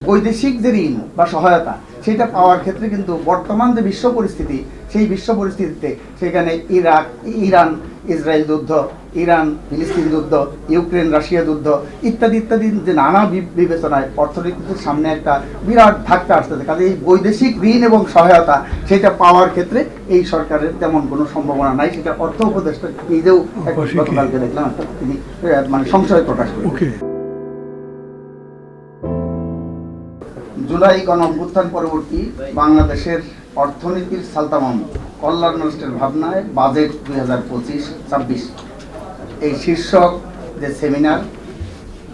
বৈদেশিক যে ঋণ বা সহায়তা সেটা পাওয়ার ক্ষেত্রে কিন্তু বর্তমান যে বিশ্ব পরিস্থিতি, সেই বিশ্ব পরিস্থিতিতে সেখানে ইরান ইসরায়েল যুদ্ধ, ইরান ফিলিস্তিন যুদ্ধ, ইউক্রেন রাশিয়া যুদ্ধ ইত্যাদি ইত্যাদি যে নানা বিবেচনায় অর্থনীতির সামনে একটা বিরাট ধাক্কা আসতেছে। কাজে এই বৈদেশিক ঋণ এবং সহায়তা সেটা পাওয়ার ক্ষেত্রে এই সরকারের তেমন কোনো সম্ভাবনা নাই। সেটা অর্থ উপদেষ্টা নিজেও গতকালকে দেখলাম তিনি মানে সংশয় প্রকাশ করেন। জুলাই গণঅভ্যুত্থান পরবর্তী বাংলাদেশের অর্থনীতির সালতামন কল্যাণ রাষ্ট্রের ভাবনায় বাজেট 2025-26 এই শীর্ষক যে সেমিনার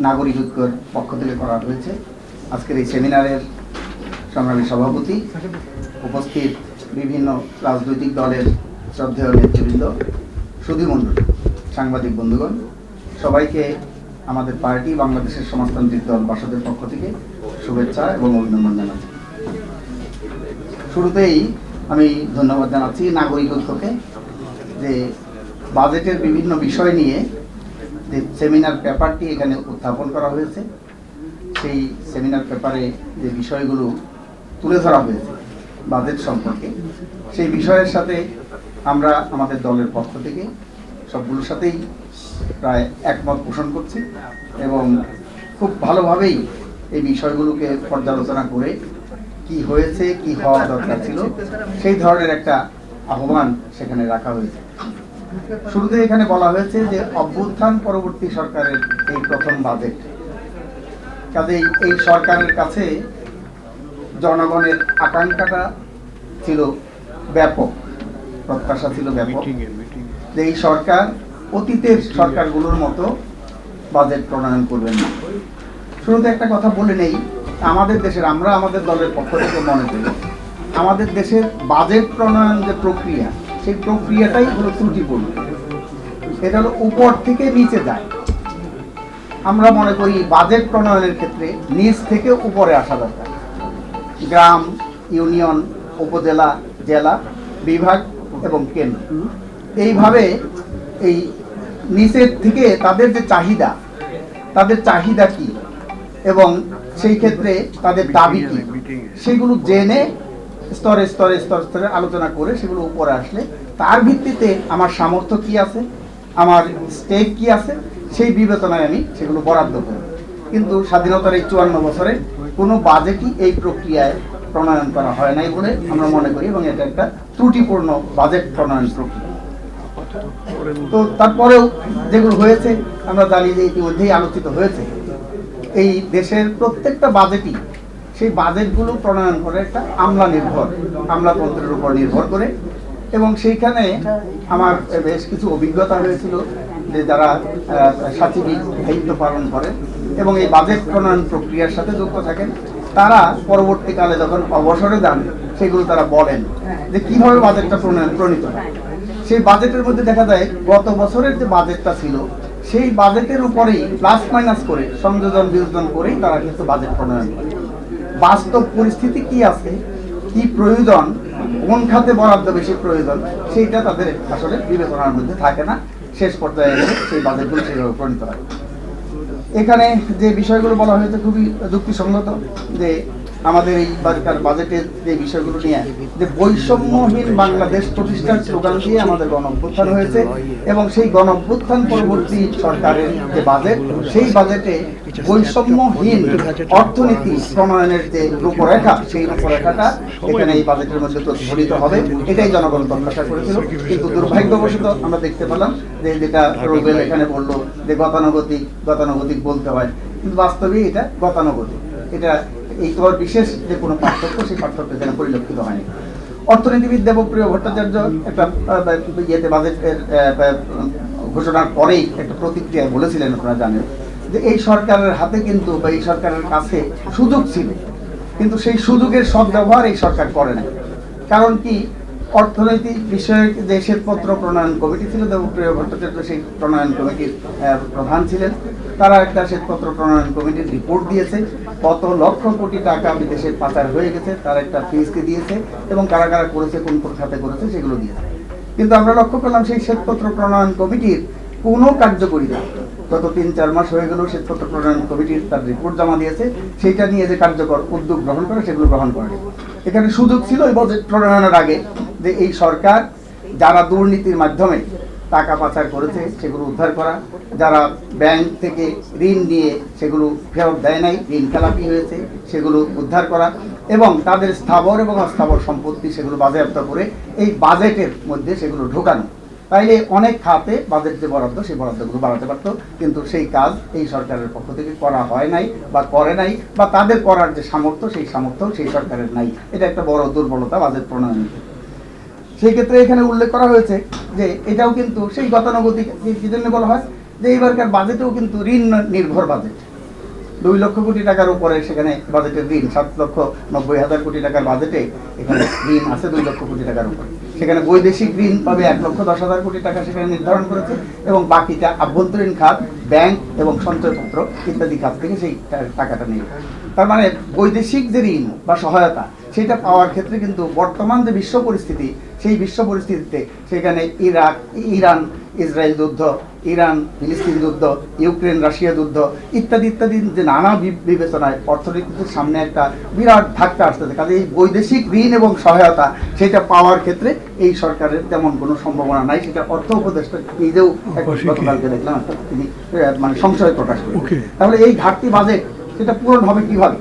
নাগরিক ঐক্যের পক্ষ থেকে করা হয়েছে। আজকের এই সেমিনারের সংগ্রামী সভাপতি, উপস্থিত বিভিন্ন রাজনৈতিক দলের শ্রদ্ধেয় নেতৃবৃন্দ, সুধীমণ্ডলী, সাংবাদিক বন্ধুগণ, সবাইকে আমাদের পার্টি বাংলাদেশের সমাজতান্ত্রিক দল বাসদের পক্ষ থেকে শুভেচ্ছা এবং অভিনন্দন জানাচ্ছি। শুরুতেই আমি ধন্যবাদ জানাচ্ছি নাগরিক ঐক্যকে যে বাজেটের বিভিন্ন বিষয় নিয়ে যে সেমিনার পেপারটি এখানে উত্থাপন করা হয়েছে, সেই সেমিনার পেপারে যে বিষয়গুলো তুলে ধরা হয়েছে বাজেট সম্পর্কে, সেই বিষয়ের সাথে আমরা আমাদের দলের পক্ষ থেকে সবগুলোর সাথেই প্রায় একমত পোষণ করছি এবং খুব ভালোভাবেই এই বিষয়গুলোকে পর্যালোচনা করে কি হয়েছে, কি হওয়া দরকার ছিল, সেই ধরনের একটা আহ্বান সেখানে রাখা হয়েছে। শুরুতে এখানে বলা হয়েছে যে অভ্যুত্থান পরবর্তী সরকারের এই প্রথম বাজেট। কাজেই এই সরকারের কাছে জনগণের আকাঙ্ক্ষাটা ছিল ব্যাপক, প্রত্যাশা ছিল ব্যাপক যে এই সরকার অতীতের সরকারগুলোর মতো বাজেট প্রণয়ন করবেন না। শুরুতে একটা কথা বলে নেই, আমাদের দেশের, আমরা আমাদের দলের পক্ষ থেকে মনে করি আমাদের দেশের বাজেট প্রণয়ন যে প্রক্রিয়া, সেই প্রক্রিয়াটাই হলো ত্রুটিপূর্ণ। এটা হলো উপর থেকে নিচে যায়। আমরা মনে করি বাজেট প্রণয়নের ক্ষেত্রে নিচ থেকে উপরে আসা দরকার। গ্রাম, ইউনিয়ন, উপজেলা, জেলা, বিভাগ এবং কেন্দ্র, এইভাবে এই নিচের থেকে তাদের যে চাহিদা, তাদের চাহিদা কি এবং সেই ক্ষেত্রে তাদের দাবি কি, সেগুলো জেনে স্তরে স্তরে স্তরে স্তরে আলোচনা করে সেগুলো উপরে আসলে তার ভিত্তিতে আমার সামর্থ্য কি আছে, আমার স্টেক কি আছে, সেই বিবেচনায় আমি সেগুলো বরাদ্দ করি। কিন্তু স্বাধীনতার এই 54 বছরে কোনো বাজেটই এই প্রক্রিয়ায় প্রণয়ন করা হয় নাই বলে আমরা মনে করি এবং এটা একটা ত্রুটিপূর্ণ বাজেট প্রণয়ন প্রক্রিয়া। তো তারপরেও যেগুলো হয়েছে আমরা জানি যে ইতিমধ্যেই আলোচিত হয়েছে। এই দেশের প্রত্যেকটা বাজেটই সেই বাজেটগুলো প্রণয়ন করে একটা আমলাতন্ত্রের উপর নির্ভর করে এবং সেইখানে আমার বেশ কিছু অভিজ্ঞতা হয়েছিল যে যারা সচিবিক দায়িত্ব পালন করে এবং এই বাজেট প্রণয়ন প্রক্রিয়ার সাথে যুক্ত থাকেন, তারা পরবর্তীকালে যখন অবসরে যান সেগুলো তারা বলেন যে কিভাবে বাজেটটা প্রণীত হয়। সেই বাজেটের মধ্যে দেখা যায় গত বছরের যে বাজেটটা ছিল সেই বাজেটের উপরেই প্লাস মাইনাস করে সংযোজন বিয়োজন করেই তারা কিন্তু বাজেট প্রণয়ন করে। বাস্তব পরিস্থিতি কি আছে, কি প্রয়োজন, কোন খাতে বরাদ্দ বেশি প্রয়োজন, সেইটা তাদের আসলে বিবেচনার মধ্যে থাকে না। শেষ পর্যায়ে সেই বাজেটগুলো সেইভাবে প্রণীত হয়। এখানে যে বিষয়গুলো বলা হয়েছে খুবই যুক্তিসঙ্গত যে আমাদের এই বাজেটের যে বিষয়গুলো নিয়ে যে বৈষম্যহীন বাংলাদেশ প্রতিষ্ঠার স্লোগান দিয়ে আমাদের গণঅভ্যুত্থান হয়েছে এবং সেই গণঅভ্যুত্থান পরবর্তী সরকারের যে বাজেট, সেই বাজেটে বৈষম্যহীন অর্থনীতি প্রণয়নের যে রূপরেখা, সেই রূপরেখাটা এখানে এই বাজেটের মধ্যে প্রতিফলিত হবে, এটাই জনগণ প্রত্যাশা করেছিল। কিন্তু দুর্ভাগ্যবশত আমরা দেখতে পেলাম যে যেটা রুবেল এখানে বললো যে গতানুগতিক বলতে হয়, কিন্তু বাস্তবে এটা গতানুগতিক। এটা এই তোমার বিশেষ যে কোনো পার্থক্য, সেই পার্থক্য যেন পরিলক্ষিত হয়নি। অর্থনীতিবিদ দেবপ্রিয় ভট্টাচার্য একটা বাজেটের ঘোষণার পরেই একটা প্রতিক্রিয়া বলেছিলেন, আপনারা জানেন যে এই সরকারের হাতে কিন্তু বা এই সরকারের কাছে সুযোগ ছিল, কিন্তু সেই সুযোগের সদ্ব্যবহার এই সরকার করে না। কারণ কি, অর্থনীতি বিষয়ক যে শ্বেতপত্র প্রণয়ন কমিটি ছিল, দেবপ্রিয় ভট্টাচার্য সেই প্রণয়ন কমিটির প্রধান ছিলেন। তারা একটা শ্বেতপত্র প্রণয়ন কমিটির রিপোর্ট দিয়েছে, কত লক্ষ কোটি টাকা বিদেশে পাচার হয়ে গেছে, তার একটা ফিসকে দিয়েছে এবং কারা কারা করেছে, কোন কোন খাতে করেছে সেগুলো দিয়েছে। কিন্তু আমরা লক্ষ্য করলাম সেই শ্বেতপত্র প্রণয়ন কমিটির কোনো কার্যকরিতা, গত 3-4 মাস হয়ে গেল সে তথ্য প্রণয়ন কমিটির তার রিপোর্ট জমা দিয়েছে, সেইটা নিয়ে যে কার্যকর উদ্যোগ গ্রহণ করে সেগুলো গ্রহণ করেনি। এখানে সুযোগ ছিল এই বাজেট প্রণয়নের আগে যে এই সরকার যারা দুর্নীতির মাধ্যমে টাকা পাচার করেছে সেগুলো উদ্ধার করা, যারা ব্যাংক থেকে ঋণ নিয়ে সেগুলো ফেরত দেয় নাই, ঋণ খেলাপি হয়েছে, সেগুলো উদ্ধার করা এবং তাদের স্থাবর এবং অস্থাবর সম্পত্তি সেগুলো বাজেয়াপ্ত করে এই বাজেটের মধ্যে সেগুলো ঢোকানো। তাইলে অনেক খাতে বাজেট যে বরাদ্দ সেই বরাদ্দগুলো বাড়াতে পারতো, কিন্তু সেই কাজ এই সরকারের পক্ষ থেকে করা হয় নাই বা করে নাই, বা তাদের করার যে সামর্থ্য সেই সামর্থ্য সেই সরকারের নাই। এটা একটা বড় দুর্বলতা বাজেট প্রণয়নের। সেই ক্ষেত্রে এখানে উল্লেখ করা হয়েছে যে এটাও কিন্তু সেই গতানুগতিক, কি জন্য বলা হয় যে এইবারকার বাজেটেও কিন্তু ঋণ নির্ভর বাজেট। 2 লক্ষ কোটি টাকার উপরে সেখানে বাজেটের ঋণ, 7,90,000 কোটি টাকার বাজেটে এখানে ঋণ আছে 2 লক্ষ কোটি টাকার উপরে। সেখানে বৈদেশিক ঋণ পাবে 1,10,000 কোটি টাকা সেখানে নির্ধারণ করেছে, এবং বাকিটা আভ্যন্তরীণ খাত, ব্যাংক এবং সঞ্চয়পত্র ইত্যাদি খাত থেকে সেই টাকাটা নেবে। তার মানে বৈদেশিক যে ঋণ বা সহায়তা সেটা পাওয়ার ক্ষেত্রে কিন্তু বর্তমান যে বিশ্ব পরিস্থিতি, সেই বিশ্ব পরিস্থিতিতে সেখানে ইরান ইসরায়েল যুদ্ধ, ইরান ফিলিস্তিন যুদ্ধ, ইউক্রেন রাশিয়া যুদ্ধ ইত্যাদি ইত্যাদি যে নানা বিবেচনায় অর্থনীতির সামনে একটা বিরাট ধাক্কা আসতেছে। কাজে এই বৈদেশিক ঋণ এবং সহায়তা সেটা পাওয়ার ক্ষেত্রে এই সরকারের তেমন কোনো সম্ভাবনা নাই। সেটা অর্থ উপদেষ্টা নিজেও গতকালকে দেখলাম তিনি মানে সংশয় প্রকাশ করেন। তাহলে এই ঘাটতি বাজেট সেটা পূরণ হবে কিভাবে?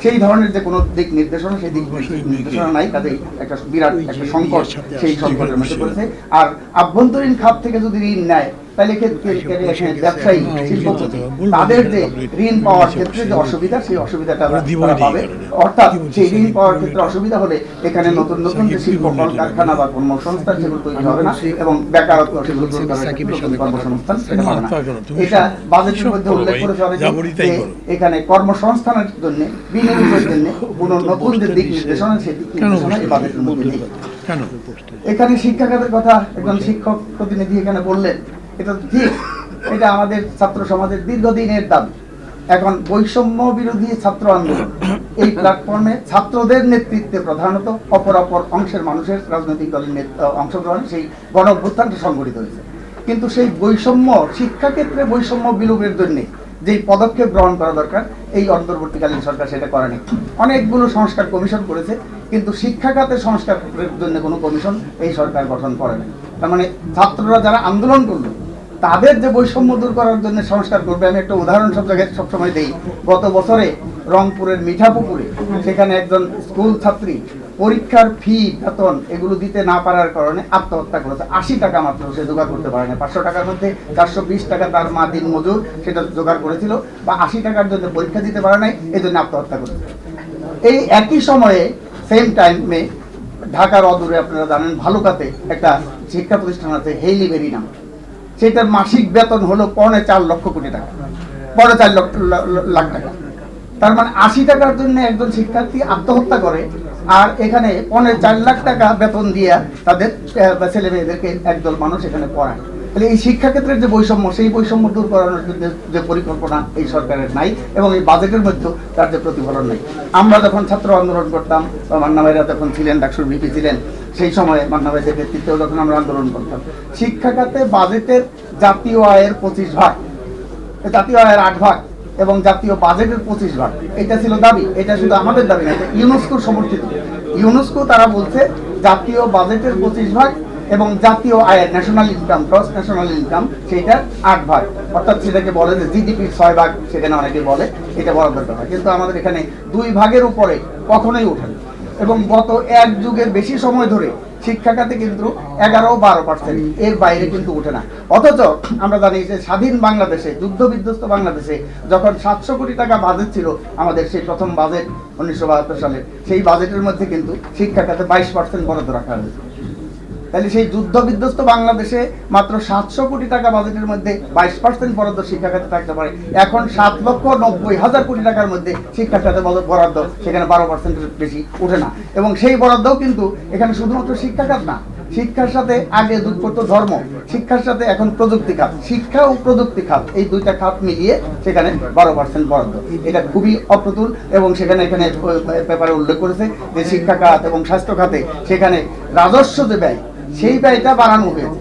সেই ধরনের যে কোনো দিক নির্দেশনা, সেই দিক নির্দেশনা নাই। কাজে একটা বিরাট একটা সংকট সেই সংকটের মধ্যে পড়েছে। আর আভ্যন্তরীণ খাত থেকে যদি ঋণ নেয় তাহলে ব্যবসায়ী শিল্পপতি তাদের যে ঋণ পাওয়ার ক্ষেত্রে যে অসুবিধা, সেই অসুবিধাটা পাবে। অর্থাৎ সেই ঋণ পাওয়ার ক্ষেত্রে অসুবিধা হলে এখানে নতুন নতুন যে শিল্প কলকারখানা বা কর্মসংস্থান সেগুলো তৈরি হবে না, এবং বেকারত্ব সেগুলো কর্মসংস্থান সেটা হবে না। এটা বাজেটের মধ্যে উল্লেখ করেছে যে এখানে কর্মসংস্থানের জন্য, বিনিয়োগের জন্য কোনো নতুন যে দিক নির্দেশনা, সেই দিক নির্দেশনা এই বাজেটের মধ্যে নেই। এখানে শিক্ষা খাতের কথা একজন শিক্ষক প্রতিনিধি এখানে বললেন, এটা ঠিক, এটা আমাদের ছাত্র সমাজের দীর্ঘদিনের দাবি। এখন বৈষম্য বিরোধী ছাত্র আন্দোলন এই প্ল্যাটফর্মে ছাত্রদের নেতৃত্বে প্রধানত অপর অংশের মানুষের রাজনৈতিক দলের অংশগ্রহণ সেই গণ অভ্যুত্থানটা সংগঠিত হয়েছে। কিন্তু সেই বৈষম্য, শিক্ষাক্ষেত্রে বৈষম্য বিলোপের জন্য যেই পদক্ষেপ গ্রহণ করা দরকার এই অন্তর্বর্তীকালীন সরকার সেটা করেনি। অনেকগুলো সংস্কার কমিশন করেছে, কিন্তু শিক্ষা খাতের সংস্কারের জন্য কোনো কমিশন এই সরকার গঠন করে না। তার মানে ছাত্ররা যারা আন্দোলন করলো তাদের যে বৈষম্য দূর করার জন্য সংস্কার করবে। আমি একটা উদাহরণ সব জায়গায় সবসময় দিই। গত বছরে রংপুরের মিঠাপুকুরে সেখানে একজন স্কুল ছাত্রী পরীক্ষার ফি, বেতন এগুলো দিতে না পারার কারণে আত্মহত্যা করেছে। 80 টাকা মাত্র সে জোগাড় করতে পারে না। 500 টাকার মধ্যে 420 টাকা তার মা দিন মজুর সেটা জোগাড় করেছিল, বা 80 টাকার জন্য পরীক্ষা দিতে পারে নাই, এই জন্য আত্মহত্যা করেছে। এই একই সময়ে সেম টাইমে ঢাকার অদূরে আপনারা জানেন ভালুকাতে একটা শিক্ষা প্রতিষ্ঠান আছে হেইলি বেরি নাম। সেটার মাসিক বেতন হলো 4.25 লক্ষ কোটি টাকা, 4.25 লাখ টাকা। তার মানে 80 টাকার জন্য একজন শিক্ষার্থী আত্মহত্যা করে, আর এখানে 4.25 লাখ টাকা বেতন দিয়ে তাদের ছেলে মেয়েদেরকে একদল মানুষ এখানে পড়ায়। তাহলে এই শিক্ষাক্ষেত্রের যে বৈষম্য, সেই বৈষম্য দূর করানোর জন্য যে পরিকল্পনা এই সরকারের নাই, এবং এই বাজেটের মধ্যেও তার যে প্রতিফলন নেই। আমরা যখন ছাত্র আন্দোলন করতাম, বা মান্না ভাইরা যখন ছিলেন, ডাকসুর ভিপি ছিলেন, সেই সময় মান্না ভাইদের নেতৃত্বেও যখন আমরা আন্দোলন করতাম, শিক্ষা খাতে বাজেটের জাতীয় আয়ের 25 ভাগ, জাতীয় আয়ের 8 ভাগ এবং জাতীয় বাজেটের 25 ভাগ, এটা ছিল দাবি। এটা শুধু আমাদের দাবি না, এটা ইউনেস্কোর সমর্থিত। ইউনেস্কো তারা বলছে জাতীয় বাজেটের 25 ভাগ এবং জাতীয় আয়ের national income, gross national income সেইটার 8 ভাগ, অর্থাৎ সেটাকে বলে যে জিডিপির 6 ভাগ, সেখানে অনেকে বলে এটা বরাদ্দ করা হয়। কিন্তু আমাদের এখানে 2 ভাগের উপরে কখনোই ওঠে না, এবং গত 1 যুগের বেশি সময় ধরে শিক্ষা খাতে কিন্তু 11-12% এর বাইরে কিন্তু ওঠে না। অথচ আমরা জানি যে স্বাধীন বাংলাদেশে, যুদ্ধ বিধ্বস্ত বাংলাদেশে যখন 700 কোটি টাকা বাজেট ছিল আমাদের, সেই প্রথম বাজেট 1972 সালে, সেই বাজেটের মধ্যে কিন্তু শিক্ষা খাতে 22% বরাদ্দ রাখা হয়েছে। তাহলে সেই যুদ্ধ বিধ্বস্ত বাংলাদেশে মাত্র 700 কোটি টাকা বাজেটের মধ্যে 22% বরাদ্দ শিক্ষা খাতে থাকতে পারে। এখন 7,90,000 কোটি টাকার মধ্যে শিক্ষা খাতে বরাদ্দ সেখানে 12%-এর বেশি ওঠে না। এবং সেই বরাদ্দও কিন্তু এখানে শুধুমাত্র শিক্ষা খাত না, শিক্ষার সাথে আগে যোগ করতো ধর্ম, শিক্ষার সাথে এখন প্রযুক্তি খাত, শিক্ষা ও প্রযুক্তি খাত, এই 2টা খাত মিলিয়ে সেখানে 12% বরাদ্দ। এটা খুবই অপ্রতুল। এবং সেখানে এখানে পেপারে উল্লেখ করেছে যে শিক্ষা খাত এবং স্বাস্থ্য খাতে সেখানে রাজস্ব যে ব্যয়, সেই ব্যয়টা বাড়ানো হয়েছে,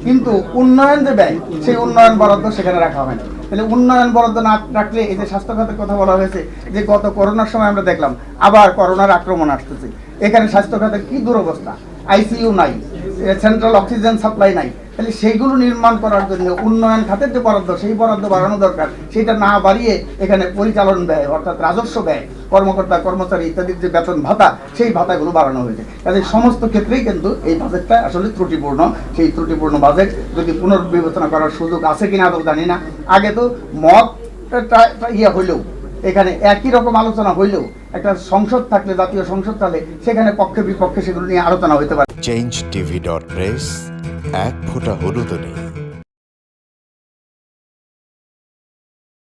কিন্তু উন্নয়ন যে ব্যয়, সেই উন্নয়ন বরাদ্দ সেখানে রাখা হয় না। তাহলে উন্নয়ন বরাদ্দ না রাখলে এই যে স্বাস্থ্য খাতের কথা বলা হয়েছে যে গত করোনার সময় আমরা দেখলাম আবার করোনার আক্রমণ আসতেছে, এখানে স্বাস্থ্য খাতের কি দুরবস্থা, আইসিইউ নাই, সেন্ট্রাল অক্সিজেন সাপ্লাই নাই, তাহলে সেইগুলো নির্মাণ করার জন্য উন্নয়ন খাতের যে বরাদ্দ সেই বরাদ্দ বাড়ানো দরকার, সেটা না বাড়িয়ে এখানে পরিচালন ব্যয় অর্থাৎ রাজস্ব ব্যয়, কর্মকর্তা কর্মচারী ইত্যাদির যে বেতন ভাতা সেই ভাতাগুলো বাড়ানো হয়েছে। কাজে সমস্ত ক্ষেত্রেই কিন্তু এই বাজেটটা আসলে ত্রুটিপূর্ণ। সেই ত্রুটিপূর্ণ বাজেট যদি পুনর্বিবেচনা করার সুযোগ আছে কিনা আদৌ জানি না। আগে তো মত হইলেও এখানে একই রকম আলোচনা হইলেও একটা সংসদ থাকলে, জাতীয় সংসদ থাকলে সেখানে পক্ষে বিপক্ষে সেগুলো নিয়ে আলোচনা হইতে পারে। changeTV.press, এক ফোঁটা হলুদও নেই।